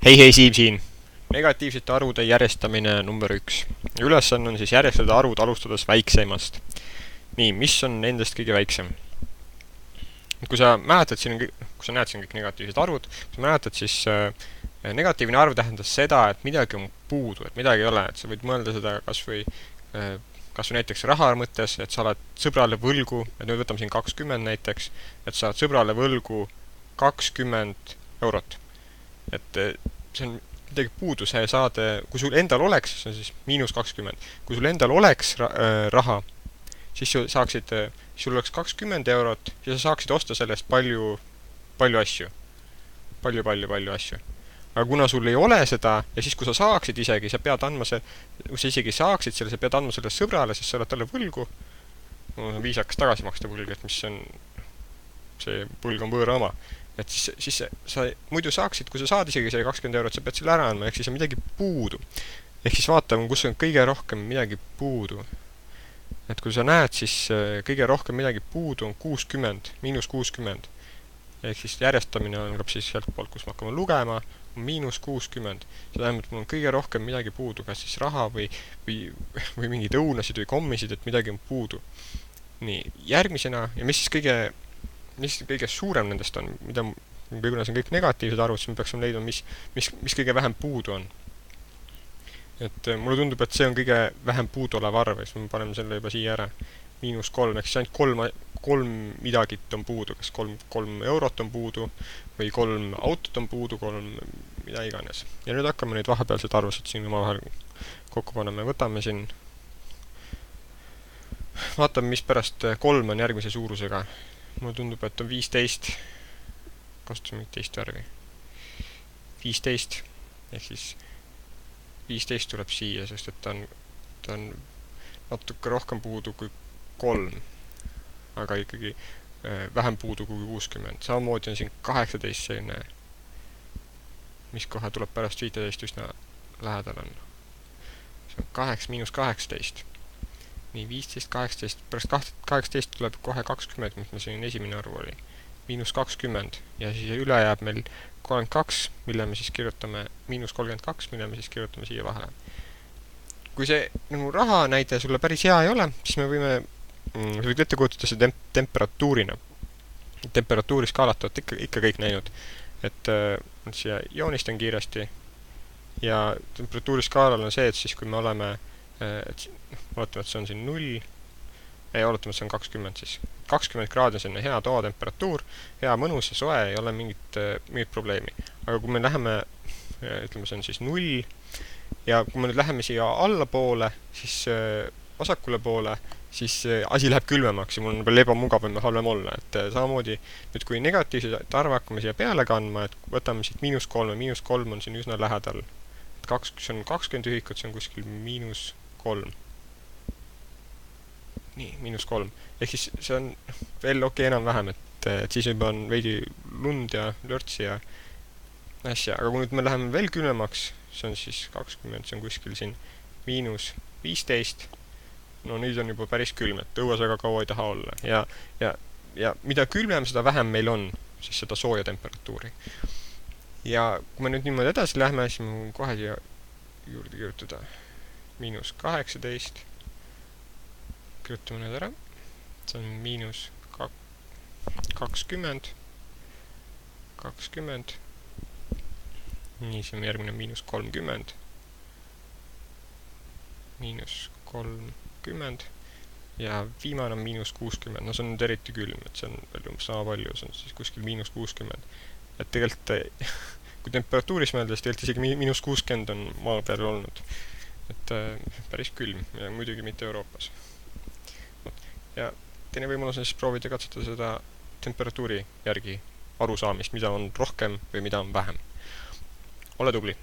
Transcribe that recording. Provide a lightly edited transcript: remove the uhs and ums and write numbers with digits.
Hei Siim siin! Negatiivsete arvude järjestamine number 1. Ülesanne on siis järjestada arvud alustades väikseimast. Nii, mis on nendest kõige väiksem? Kui sa mäletad siin, kui sa näed siin kõik negatiivsed arvud, kui sa mäletad, siis negatiivne arv tähendas seda, et midagi on puudu, et midagi ei ole, et sa võid mõelda seda kas või näiteks raha mõttes, et sa oled sõbrale võlgu, et nüüd võtame siin 20 näiteks, et sa oled sõbrale võlgu 20 eurot. Et see on midagi puudu, see saad, kui sul endal oleks, see on siis -20. Kui sul endal oleks raha, siis sul oleks 20 eurot ja sa saaksid osta sellest palju asju. Palju asju. Aga kuna sul ei ole seda ja siis kui sa saaksid isegi, sa saaksid selle, sa pead andma selle sõbrale, sest sa oled talle võlgu. On viisakas tagasi maksta võlg, et mis on, see võlg on võõra oma. Et siis sa muidu saaksid, kui sa saad isegi see 20 eurot, sa pead selle ära andma, ehk siis on midagi puudu. Ehk siis vaatame, kus on kõige rohkem midagi puudu. Et kui sa näed, siis kõige rohkem midagi puudu on 60, -60. Ehk siis järjestamine algab siis sealt poolt, kus me hakkame lugema, on -60. See tähendab, et mul on kõige rohkem midagi puudu, kas siis raha või mingid õunasid või kommisid, et midagi on puudu. Nii, järgmisena, ja mis kõige suurem nendest on, kuna see on kõik negatiivsed arvud, siis me peaksime leidma, mis kõige vähem puudu on. Et mulle tundub, et see on kõige vähem puudu olev arv, siis me paneme selle juba siia ära. -3, ehk siis ainult kolm midagit on puudu, kas 3 eurot on puudu, või 3 autot on puudu, 3 mida iganes. Ja nüüd hakkame neid vahepealsed arvused siin omavahel kokku panema. Võtame siin, vaatame, mis pärast 3 on järgmise suurusega. Mulle tundub, et on 15, kasutusime teist värvi, 15, ehk siis 15 tuleb siia, sest et ta on natuke rohkem puudu kui 3, aga ikkagi vähem puudu kui 60. Samamoodi on siin 18 selline, mis kohe tuleb pärast 15 üsna lähedal on. See on -18. Nii, 15, 18, pärast 18 tuleb kohe 20, mis meil siin esimene arv oli. -20 ja siis üle jääb meil 32, mille me siis kirjutame, -32, mille me siis kirjutame siia vahele. Kui see raha näide sulle päris hea ei ole, siis me võime, sa võid ette kujutada see temperatuurina. Temperatuuri skaalat oled ikka kõik näinud. Et siia joonistan kiiresti ja temperatuuri skaalal on see, et siis kui me oleme, oletame, et see on siin 0, oletame, et see on 20 siis. 20 kraadi on selline hea toatemperatuur, hea mõnus ja soe, ei ole mingit probleemi. Aga kui me läheme, ütleme, see on siis 0, ja kui me nüüd läheme siia allapoole, siis vasakule poole, siis asi läheb külmemaks ja mul on veel ebamugavam ja halvem olla. Et samamoodi, nüüd kui negatiivseid arve hakkame siia peale kandma, et võtame siit -3, -3 on siin üsna lähedal. See on 20 ühikut, see on kuskil -3. Nii, -3. Ehk siis see on veel enam-vähem, et siis juba on veidi lund ja lörtsi ja asja. Aga kui nüüd me läheme veel külmemaks, see on siis 20, see on kuskil siin -15. No nüüd on juba päris külm, et õues väga kaua ei taha olla. Ja mida külmem, seda vähem meil on siis seda sooja temperatuuri. Ja kui me nüüd niimoodi edasi lähme, siis me kohe siia juurde kirjutada -18. Kirjutame need ära. See on -20. Nii, see on järgmine -30. -30. Ja viimane on -60. No see on nüüd eriti külm, et see on veel sama palju, see on siis kuskil -60. Et tegelikult, kui temperatuuris mõelda, siis tegelikult isegi -60 on maa peal olnud. Et päris külm ja muidugi mitte Euroopas. Ja teine võimalus on siis proovida katsutada seda temperatuuri järgi arusaamist, mida on rohkem või mida on vähem. Ole tubli!